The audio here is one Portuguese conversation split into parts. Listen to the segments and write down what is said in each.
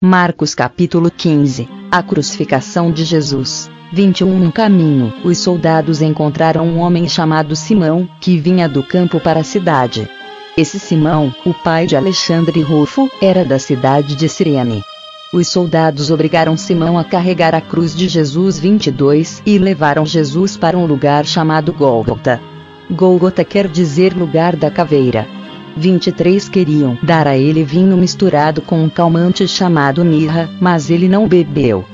Marcos capítulo 15. A crucificação de Jesus. 21. No caminho, os soldados encontraram um homem chamado Simão, que vinha do campo para a cidade. Esse Simão, o pai de Alexandre e Rufo, era da cidade de Cirene. Os soldados obrigaram Simão a carregar a cruz de Jesus 22 e levaram Jesus para um lugar chamado Gólgota. Gólgota quer dizer lugar da caveira. 23. Queriam dar a ele vinho misturado com um calmante chamado mirra, mas ele não bebeu.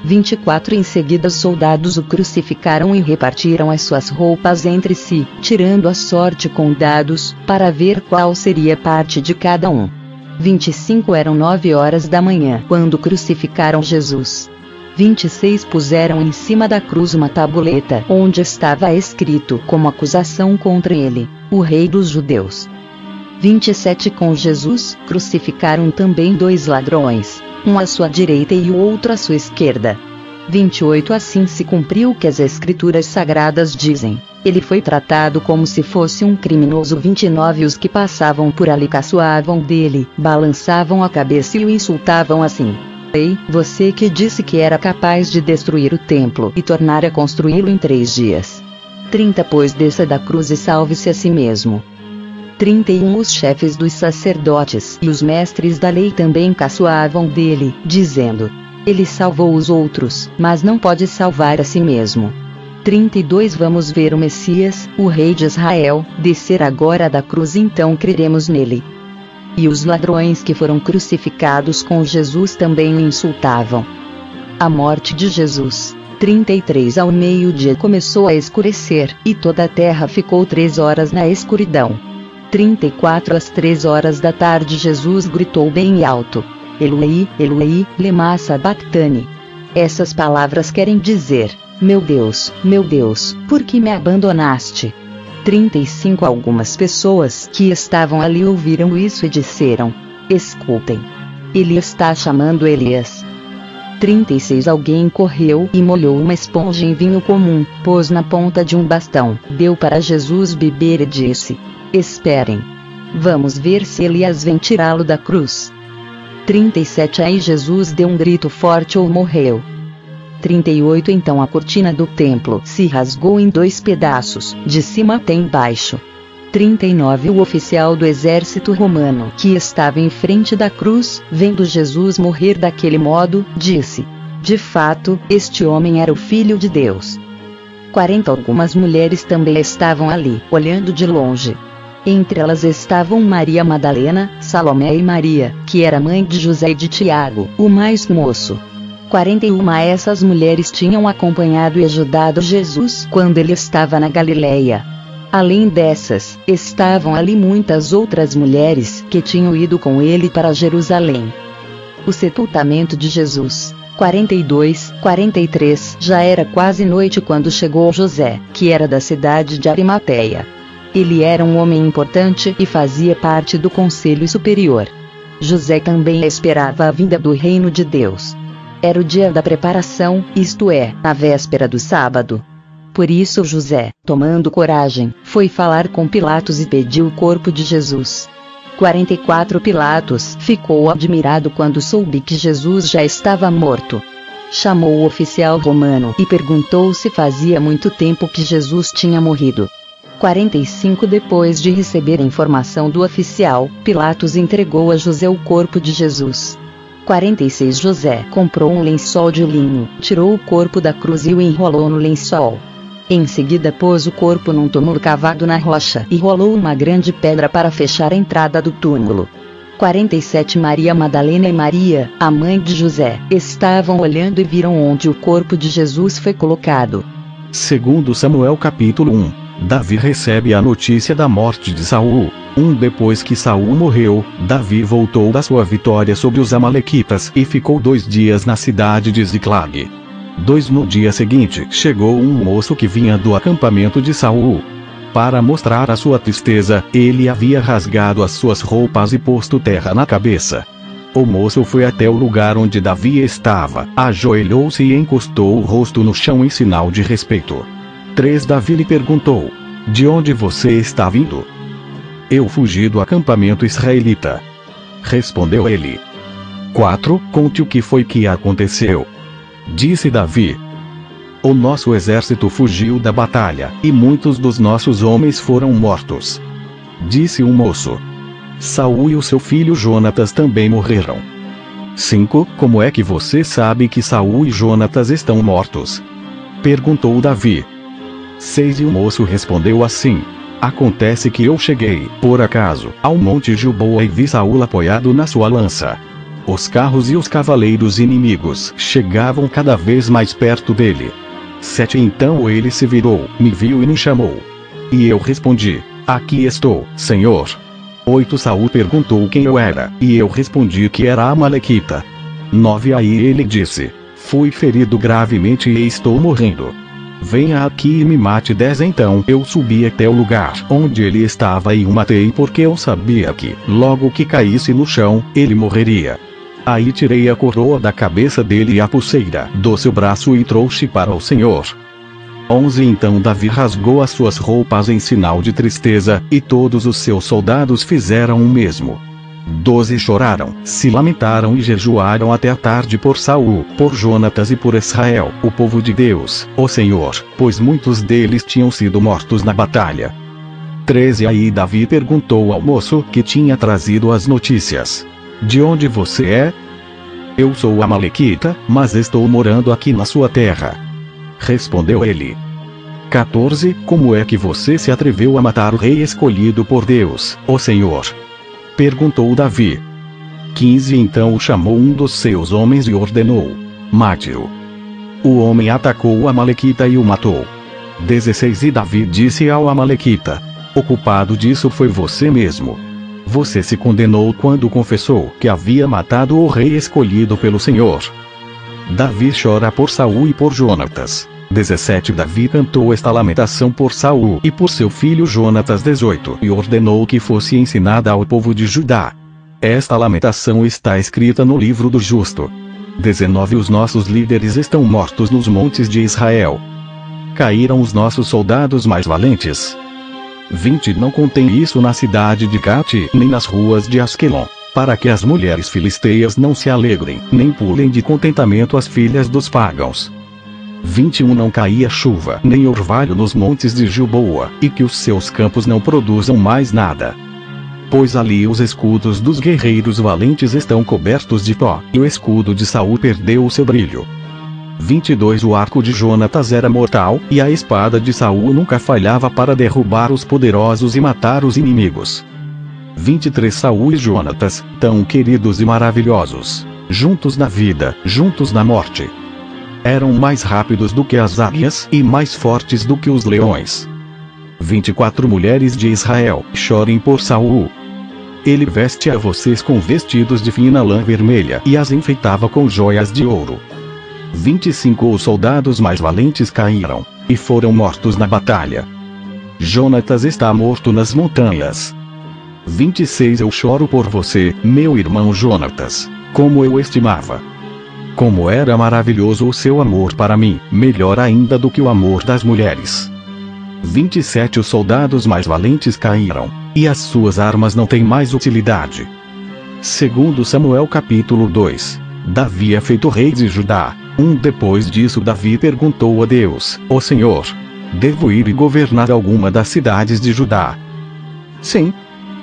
24. Em seguida os soldados o crucificaram e repartiram as suas roupas entre si, tirando a sorte com dados, para ver qual seria a parte de cada um. 25. Eram 9 horas da manhã quando crucificaram Jesus. 26. Puseram em cima da cruz uma tabuleta onde estava escrito como acusação contra ele: o Rei dos Judeus. 27. Com Jesus, crucificaram também 2 ladrões, um à sua direita e o outro à sua esquerda. 28. Assim se cumpriu o que as Escrituras Sagradas dizem: ele foi tratado como se fosse um criminoso. 29. Os que passavam por ali caçoavam dele, balançavam a cabeça e o insultavam assim: ei, você que disse que era capaz de destruir o templo e tornar a construí-lo em 3 dias. 30. Pois desça da cruz e salve-se a si mesmo. 31. Os chefes dos sacerdotes e os mestres da lei também caçoavam dele, dizendo: ele salvou os outros, mas não pode salvar a si mesmo. 32. Vamos ver o Messias, o Rei de Israel, descer agora da cruz, então creremos nele. E os ladrões que foram crucificados com Jesus também o insultavam. A morte de Jesus. 33. Ao meio-dia começou a escurecer, e toda a terra ficou 3 horas na escuridão. 34. Às 3 horas da tarde Jesus gritou bem alto: Eloi, Eloi, lema sabachthani. Essas palavras querem dizer: meu Deus, por que me abandonaste? 35. Algumas pessoas que estavam ali ouviram isso e disseram: escutem, ele está chamando Elias. 36. Alguém correu e molhou uma esponja em vinho comum, pôs na ponta de um bastão, deu para Jesus beber e disse: esperem. Vamos ver se Elias vem tirá-lo da cruz. 37. Aí Jesus deu um grito forte ou morreu. 38. Então a cortina do templo se rasgou em 2 pedaços, de cima até embaixo. 39. O oficial do exército romano que estava em frente da cruz, vendo Jesus morrer daquele modo, disse: de fato, este homem era o Filho de Deus. 40. Algumas mulheres também estavam ali, olhando de longe. Entre elas estavam Maria Madalena, Salomé e Maria, que era mãe de José e de Tiago, o mais moço. 41. Essas mulheres tinham acompanhado e ajudado Jesus quando ele estava na Galileia. Além dessas, estavam ali muitas outras mulheres que tinham ido com ele para Jerusalém. O sepultamento de Jesus. 42, 43. Já era quase noite quando chegou José, que era da cidade de Arimateia. Ele era um homem importante e fazia parte do Conselho Superior. José também esperava a vinda do reino de Deus. Era o dia da preparação, isto é, a véspera do sábado. Por isso José, tomando coragem, foi falar com Pilatos e pediu o corpo de Jesus. 44. Pilatos ficou admirado quando soube que Jesus já estava morto. Chamou o oficial romano e perguntou se fazia muito tempo que Jesus tinha morrido. 45. Depois de receber a informação do oficial, Pilatos entregou a José o corpo de Jesus. 46. José comprou um lençol de linho, tirou o corpo da cruz e o enrolou no lençol. Em seguida pôs o corpo num túmulo cavado na rocha e rolou uma grande pedra para fechar a entrada do túmulo. 47. Maria Madalena e Maria, a mãe de José, estavam olhando e viram onde o corpo de Jesus foi colocado. Segundo Samuel capítulo 1. Davi recebe a notícia da morte de Saul. Depois que Saul morreu, Davi voltou da sua vitória sobre os amalequitas e ficou 2 dias na cidade de Ziclag. 2. No dia seguinte chegou um moço que vinha do acampamento de Saul. Para mostrar a sua tristeza, ele havia rasgado as suas roupas e posto terra na cabeça. O moço foi até o lugar onde Davi estava, ajoelhou-se e encostou o rosto no chão em sinal de respeito. 3. Davi lhe perguntou: de onde você está vindo? Eu fugi do acampamento israelita. Respondeu ele. 4. Conte o que foi que aconteceu. Disse Davi. O nosso exército fugiu da batalha, e muitos dos nossos homens foram mortos. Disse o moço. Saul e o seu filho Jonatas também morreram. 5. Como é que você sabe que Saul e Jonatas estão mortos? Perguntou Davi. 6. E o moço respondeu assim. Acontece que eu cheguei, por acaso, ao monte Gilboa e vi Saul apoiado na sua lança. Os carros e os cavaleiros inimigos chegavam cada vez mais perto dele. 7. Então ele se virou, me viu e me chamou. E eu respondi, aqui estou, Senhor. 8. Saul perguntou quem eu era, e eu respondi que era Amalequita. 9. Aí ele disse, fui ferido gravemente e estou morrendo. Venha aqui e me mate. 10. Então eu subi até o lugar onde ele estava e o matei porque eu sabia que, logo que caísse no chão, ele morreria. Aí tirei a coroa da cabeça dele e a pulseira do seu braço e trouxe para o Senhor. 11. Então Davi rasgou as suas roupas em sinal de tristeza, e todos os seus soldados fizeram o mesmo. 12. Choraram, se lamentaram e jejuaram até a tarde por Saul, por Jonatas e por Israel, o povo de Deus, o Senhor, pois muitos deles tinham sido mortos na batalha. 13. Aí Davi perguntou ao moço que tinha trazido as notícias. De onde você é? Eu sou Amalequita, mas estou morando aqui na sua terra. Respondeu ele. 14. Como é que você se atreveu a matar o rei escolhido por Deus, o Senhor? Perguntou Davi. 15. Então chamou um dos seus homens e ordenou: mate-o. O homem atacou o Amalequita e o matou. 16. E Davi disse ao Amalequita: o culpado disso foi você mesmo. Você se condenou quando confessou que havia matado o rei escolhido pelo Senhor. Davi chora por Saul e por Jonatas. 17. Davi cantou esta lamentação por Saul e por seu filho Jonatas. 18. E ordenou que fosse ensinada ao povo de Judá. Esta lamentação está escrita no livro do justo. 19. Os nossos líderes estão mortos nos montes de Israel. Caíram os nossos soldados mais valentes. 20. Não contém isso na cidade de Gate, nem nas ruas de Asquelon, para que as mulheres filisteias não se alegrem, nem pulem de contentamento as filhas dos pagãos. 21. Não caía chuva, nem orvalho nos montes de Gilboa, e que os seus campos não produzam mais nada. Pois ali os escudos dos guerreiros valentes estão cobertos de pó, e o escudo de Saul perdeu o seu brilho. 22. O arco de Jonatas era mortal, e a espada de Saul nunca falhava para derrubar os poderosos e matar os inimigos. 23. Saul e Jonatas, tão queridos e maravilhosos, juntos na vida, juntos na morte. Eram mais rápidos do que as águias, e mais fortes do que os leões. 24. Mulheres de Israel, chorem por Saul. Ele veste a vocês com vestidos de fina lã vermelha, e as enfeitava com joias de ouro. 25. Os soldados mais valentes caíram, e foram mortos na batalha. Jonatas está morto nas montanhas. 26. Eu choro por você, meu irmão Jonatas, como eu estimava. Como era maravilhoso o seu amor para mim, melhor ainda do que o amor das mulheres. 27. Os soldados mais valentes caíram, e as suas armas não têm mais utilidade. 2 Samuel capítulo 2. Davi é feito rei de Judá. Depois disso Davi perguntou a Deus: ó Senhor, devo ir e governar alguma das cidades de Judá? Sim.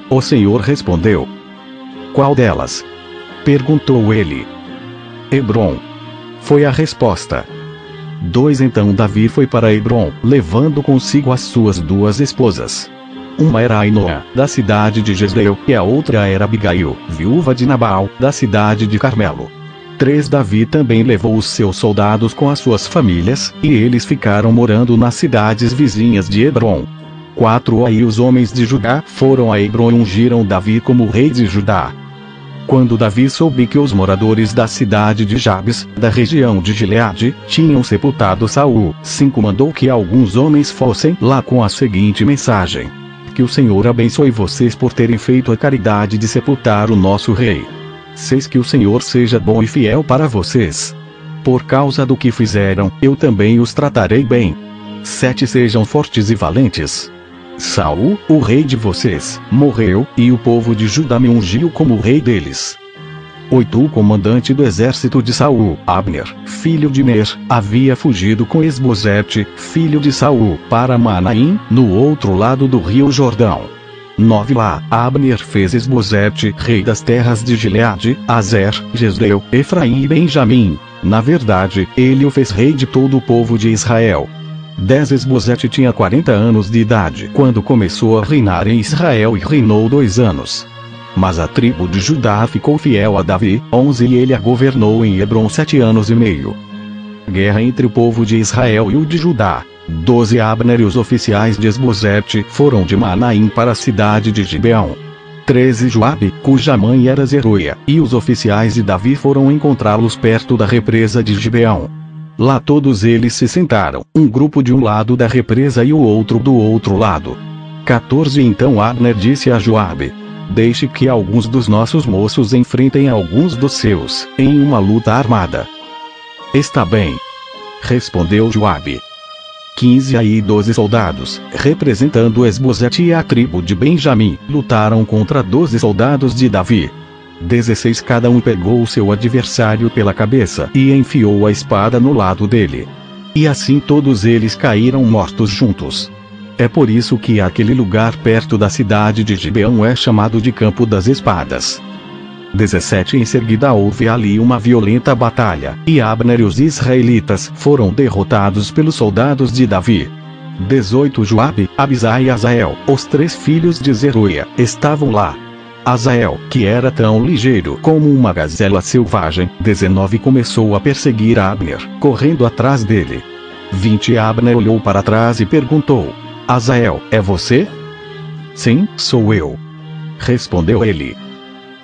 O Senhor respondeu. Qual delas? Perguntou ele. Hebrom. Foi a resposta. 2. Então Davi foi para Hebrom, levando consigo as suas 2 esposas. Uma era Ainoã, da cidade de Jezreel, e a outra era Abigail, viúva de Nabal, da cidade de Carmelo. 3. Davi também levou os seus soldados com as suas famílias, e eles ficaram morando nas cidades vizinhas de Hebrom. 4. Aí os homens de Judá foram a Hebrom e ungiram Davi como rei de Judá. Quando Davi soube que os moradores da cidade de Jabes, da região de Gileade, tinham sepultado Saul, 5. Mandou que alguns homens fossem lá com a seguinte mensagem: que o Senhor abençoe vocês por terem feito a caridade de sepultar o nosso rei. 6. Que o Senhor seja bom e fiel para vocês. Por causa do que fizeram, eu também os tratarei bem. 7. Sejam fortes e valentes. Saul, o rei de vocês, morreu, e o povo de Judá me ungiu como rei deles. 8. O comandante do exército de Saul, Abner, filho de Ner, havia fugido com Esbozete, filho de Saul, para Manaim, no outro lado do rio Jordão. 9. Lá, Abner fez Esbozete rei das terras de Gileade, Azer, Jezreel, Efraim e Benjamim. Na verdade, ele o fez rei de todo o povo de Israel. 10. Esbozete tinha 40 anos de idade quando começou a reinar em Israel e reinou 2 anos. Mas a tribo de Judá ficou fiel a Davi. 11. E ele a governou em Hebrom 7 anos e meio. Guerra entre o povo de Israel e o de Judá. 12. Abner e os oficiais de Esbozete foram de Manaim para a cidade de Gibeão. 13. Joabe, cuja mãe era Zeruia, e os oficiais de Davi foram encontrá-los perto da represa de Gibeão. Lá todos eles se sentaram, um grupo de um lado da represa e o outro do outro lado. 14. Então Abner disse a Joabe: deixe que alguns dos nossos moços enfrentem alguns dos seus, em uma luta armada. Está bem, respondeu Joabe. 15. Aí 12 soldados, representando Esbozete e a tribo de Benjamim, lutaram contra 12 soldados de Davi. 16. Cada um pegou o seu adversário pela cabeça e enfiou a espada no lado dele. E assim todos eles caíram mortos juntos. É por isso que aquele lugar perto da cidade de Gibeão é chamado de Campo das Espadas. 17. Em seguida houve ali uma violenta batalha, e Abner e os israelitas foram derrotados pelos soldados de Davi. 18. Joabe, Abisai e Azael, os 3 filhos de Zeruia, estavam lá. Azael, que era tão ligeiro como uma gazela selvagem. 19. Começou a perseguir Abner, correndo atrás dele. 20. Abner olhou para trás e perguntou: Azael, é você? Sim, sou eu, respondeu ele.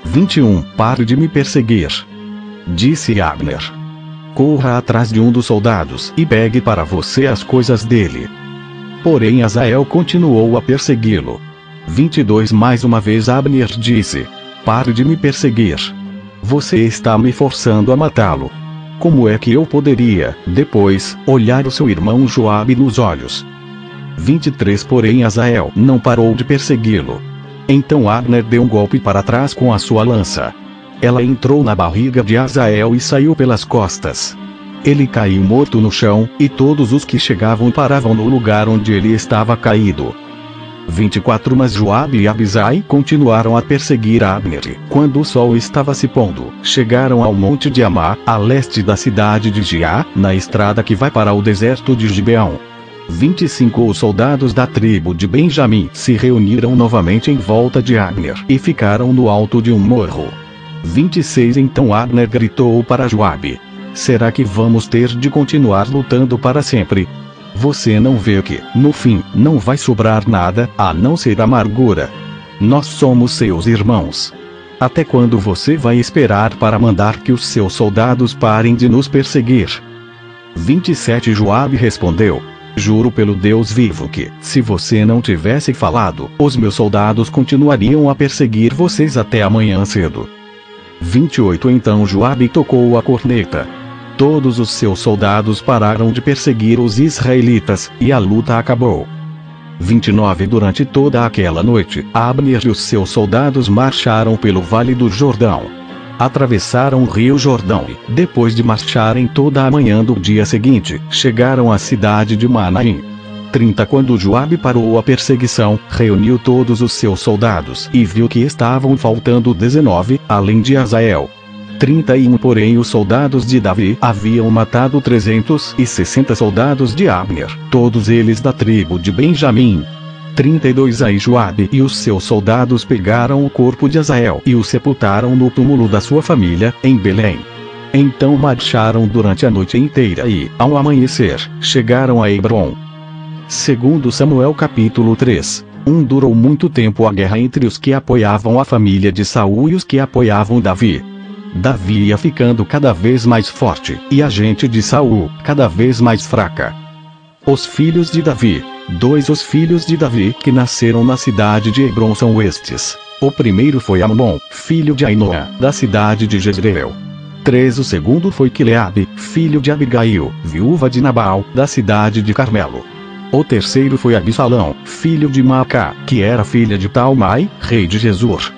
21. Pare de me perseguir, disse Abner. Corra atrás de um dos soldados e pegue para você as coisas dele. Porém Azael continuou a persegui-lo. 22. Mais uma vez Abner disse: pare de me perseguir. Você está me forçando a matá-lo. Como é que eu poderia, depois, olhar o seu irmão Joabe nos olhos? 23. Porém Azael não parou de persegui-lo. Então Abner deu um golpe para trás com a sua lança. Ela entrou na barriga de Azael e saiu pelas costas. Ele caiu morto no chão, e todos os que chegavam paravam no lugar onde ele estava caído. 24. Mas Joabe e Abisai continuaram a perseguir Abner. Quando o sol estava se pondo, chegaram ao monte de Amá, a leste da cidade de Giá, na estrada que vai para o deserto de Gibeão. 25. Os soldados da tribo de Benjamim se reuniram novamente em volta de Abner e ficaram no alto de um morro. 26. Então Abner gritou para Joabe: será que vamos ter de continuar lutando para sempre? Você não vê que, no fim, não vai sobrar nada, a não ser amargura? Nós somos seus irmãos. Até quando você vai esperar para mandar que os seus soldados parem de nos perseguir? 27. Joabe respondeu: juro pelo Deus vivo que, se você não tivesse falado, os meus soldados continuariam a perseguir vocês até amanhã cedo. 28. Então Joabe tocou a corneta. Todos os seus soldados pararam de perseguir os israelitas, e a luta acabou. 29. Durante toda aquela noite, Abner e os seus soldados marcharam pelo Vale do Jordão. Atravessaram o rio Jordão e, depois de marcharem toda a manhã do dia seguinte, chegaram à cidade de Manaim. 30. Quando Joabe parou a perseguição, reuniu todos os seus soldados e viu que estavam faltando 19, além de Azael. 31. Porém os soldados de Davi haviam matado 360 soldados de Abner, todos eles da tribo de Benjamim. 32. Aí Joabe e os seus soldados pegaram o corpo de Azael e o sepultaram no túmulo da sua família, em Belém. Então marcharam durante a noite inteira e, ao amanhecer, chegaram a Hebrom. Segundo Samuel capítulo 3. Durou muito tempo a guerra entre os que apoiavam a família de Saul e os que apoiavam Davi. Davi ia ficando cada vez mais forte, e a gente de Saul, cada vez mais fraca. Os filhos de Davi. 2. Os filhos de Davi que nasceram na cidade de Hebrom são estes. O primeiro foi Amnon, filho de Ainoã, da cidade de Jezreel. 3. O segundo foi Quileabe, filho de Abigail, viúva de Nabal, da cidade de Carmelo. O terceiro foi Absalão, filho de Maacá, que era filha de Talmai, rei de Gesur.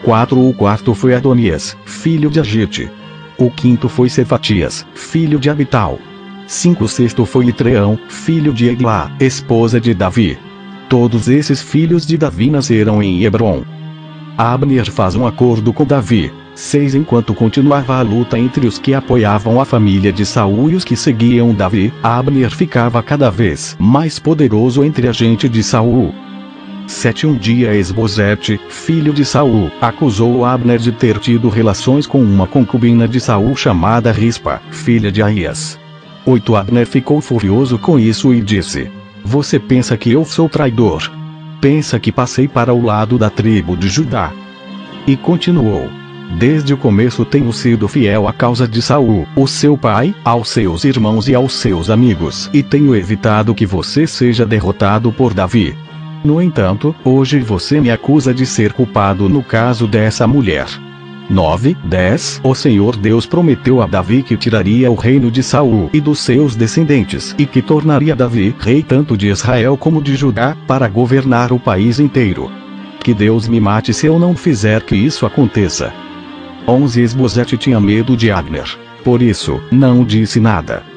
4. O quarto foi Adonias, filho de Agite. O quinto foi Cefatias, filho de Abital. 5. O sexto foi Itreão, filho de Eglá, esposa de Davi. Todos esses filhos de Davi nasceram em Hebrom. Abner faz um acordo com Davi. 6. Enquanto continuava a luta entre os que apoiavam a família de Saul e os que seguiam Davi, Abner ficava cada vez mais poderoso entre a gente de Saul. 7. Um dia Esbozete, filho de Saul, acusou Abner de ter tido relações com uma concubina de Saul chamada Rispa, filha de Aías. 8. Abner ficou furioso com isso e disse: Você pensa que eu sou traidor? Pensa que passei para o lado da tribo de Judá? E continuou: Desde o começo tenho sido fiel à causa de Saul, o seu pai, aos seus irmãos e aos seus amigos, e tenho evitado que você seja derrotado por Davi. No entanto, hoje você me acusa de ser culpado no caso dessa mulher. 9. 10. O Senhor Deus prometeu a Davi que tiraria o reino de Saul e dos seus descendentes, e que tornaria Davi rei tanto de Israel como de Judá, para governar o país inteiro. Que Deus me mate se eu não fizer que isso aconteça. 11. Esbozete tinha medo de Abner. Por isso, não disse nada.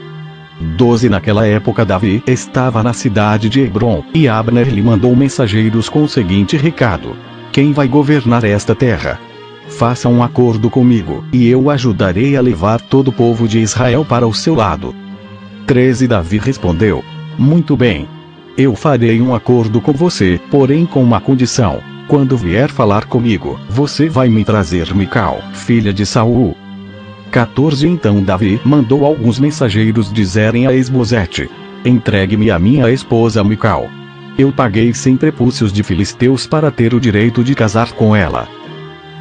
12. Naquela época Davi estava na cidade de Hebrom, e Abner lhe mandou mensageiros com o seguinte recado: Quem vai governar esta terra? Faça um acordo comigo, e eu o ajudarei a levar todo o povo de Israel para o seu lado. 13. Davi respondeu: Muito bem. Eu farei um acordo com você, porém com uma condição. Quando vier falar comigo, você vai me trazer Mical, filha de Saul. 14. Então Davi mandou alguns mensageiros dizerem a Esbozete: Entregue-me a minha esposa Mical. Eu paguei 100 prepúcios de filisteus para ter o direito de casar com ela.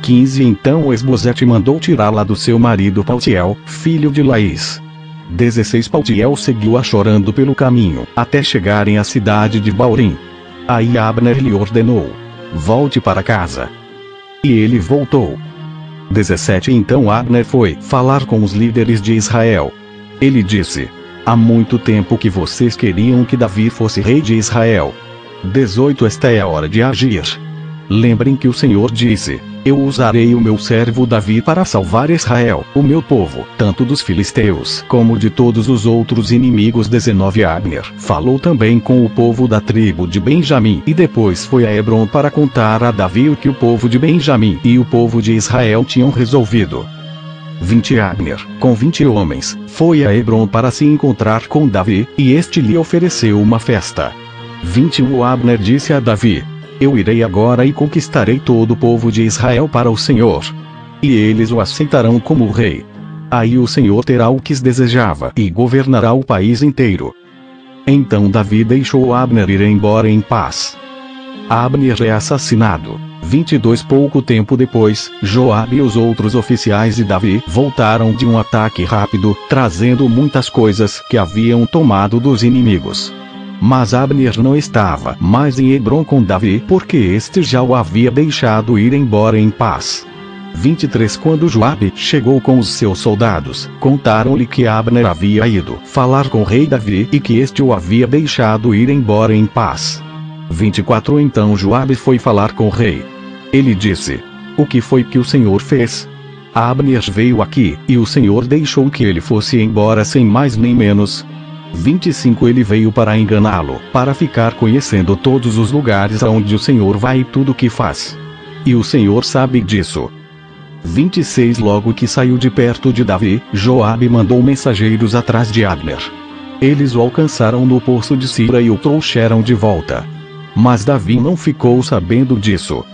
15. Então Esbozete mandou tirá-la do seu marido Paltiel, filho de Laís. 16. Paltiel seguiu-a chorando pelo caminho, até chegarem à cidade de Baurim. Aí Abner lhe ordenou: Volte para casa. E ele voltou. 17. Então Abner foi falar com os líderes de Israel. Ele disse: Há muito tempo que vocês queriam que Davi fosse rei de Israel. 18. Esta é a hora de agir. Lembrem que o Senhor disse: Eu usarei o meu servo Davi para salvar Israel, o meu povo, tanto dos filisteus como de todos os outros inimigos. 19. Abner falou também com o povo da tribo de Benjamim e depois foi a Hebrom para contar a Davi o que o povo de Benjamim e o povo de Israel tinham resolvido. 20. Abner, com 20 homens, foi a Hebrom para se encontrar com Davi, e este lhe ofereceu uma festa. 21. Abner disse a Davi: Eu irei agora e conquistarei todo o povo de Israel para o Senhor. E eles o aceitarão como rei. Aí o Senhor terá o que desejava e governará o país inteiro. Então Davi deixou Abner ir embora em paz. Abner é assassinado. 22. Pouco tempo depois, Joabe e os outros oficiais de Davi voltaram de um ataque rápido, trazendo muitas coisas que haviam tomado dos inimigos. Mas Abner não estava mais em Hebrom com Davi porque este já o havia deixado ir embora em paz. 23. Quando Joabe chegou com os seus soldados, contaram-lhe que Abner havia ido falar com o rei Davi e que este o havia deixado ir embora em paz. 24. Então Joabe foi falar com o rei. Ele disse: O que foi que o Senhor fez? Abner veio aqui, e o Senhor deixou que ele fosse embora sem mais nem menos. 25. Ele veio para enganá-lo, para ficar conhecendo todos os lugares aonde o Senhor vai e tudo o que faz. E o Senhor sabe disso. 26. Logo que saiu de perto de Davi, Joabe mandou mensageiros atrás de Abner. Eles o alcançaram no poço de Sira e o trouxeram de volta. Mas Davi não ficou sabendo disso.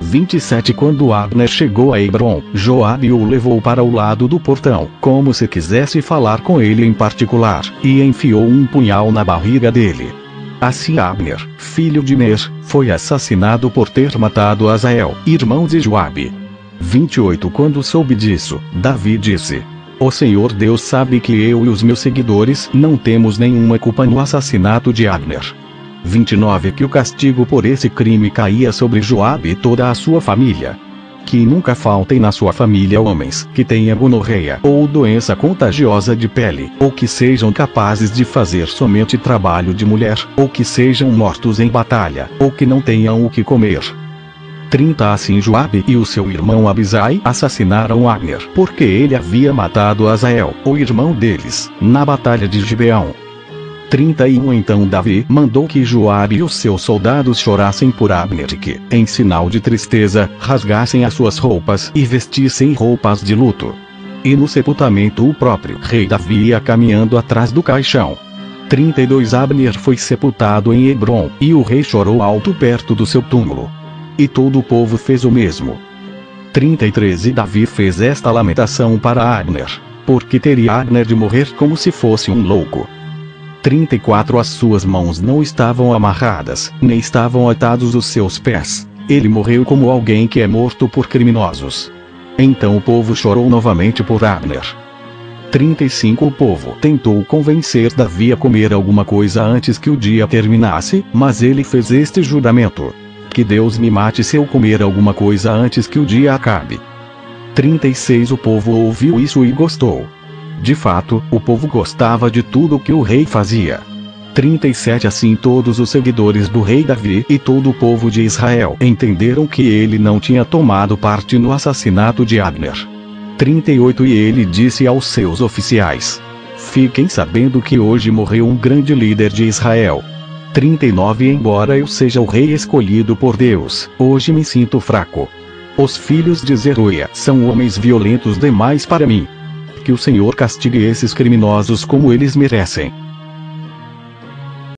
27. Quando Abner chegou a Hebrom, Joabe o levou para o lado do portão, como se quisesse falar com ele em particular, e enfiou um punhal na barriga dele. Assim Abner, filho de Ner, foi assassinado por ter matado Asael, irmão de Joabe. 28. Quando soube disso, Davi disse: O Senhor Deus sabe que eu e os meus seguidores não temos nenhuma culpa no assassinato de Abner. 29. Que o castigo por esse crime caía sobre Joabe e toda a sua família. Que nunca faltem na sua família homens que tenham gonorreia ou doença contagiosa de pele, ou que sejam capazes de fazer somente trabalho de mulher, ou que sejam mortos em batalha, ou que não tenham o que comer. 30 Assim Joabe e o seu irmão Abisai assassinaram Abner, porque ele havia matado Asael, o irmão deles, na batalha de Gibeão. 31 Então Davi mandou que Joabe e os seus soldados chorassem por Abner e que, em sinal de tristeza, rasgassem as suas roupas e vestissem roupas de luto. E no sepultamento o próprio rei Davi ia caminhando atrás do caixão. 32 Abner foi sepultado em Hebrom, e o rei chorou alto perto do seu túmulo. E todo o povo fez o mesmo. 33 E Davi fez esta lamentação para Abner, porque teria Abner de morrer como se fosse um louco. 34 As suas mãos não estavam amarradas, nem estavam atados os seus pés. Ele morreu como alguém que é morto por criminosos. Então o povo chorou novamente por Abner. 35 O povo tentou convencer Davi a comer alguma coisa antes que o dia terminasse, mas ele fez este juramento: que Deus me mate se eu comer alguma coisa antes que o dia acabe. 36 O povo ouviu isso e gostou. De fato, o povo gostava de tudo o que o rei fazia. 37 Assim todos os seguidores do rei Davi e todo o povo de Israel entenderam que ele não tinha tomado parte no assassinato de Abner. 38 E ele disse aos seus oficiais: fiquem sabendo que hoje morreu um grande líder de Israel. 39 Embora eu seja o rei escolhido por Deus, hoje me sinto fraco. Os filhos de Zeruia são homens violentos demais para mim. Que o Senhor castigue esses criminosos como eles merecem.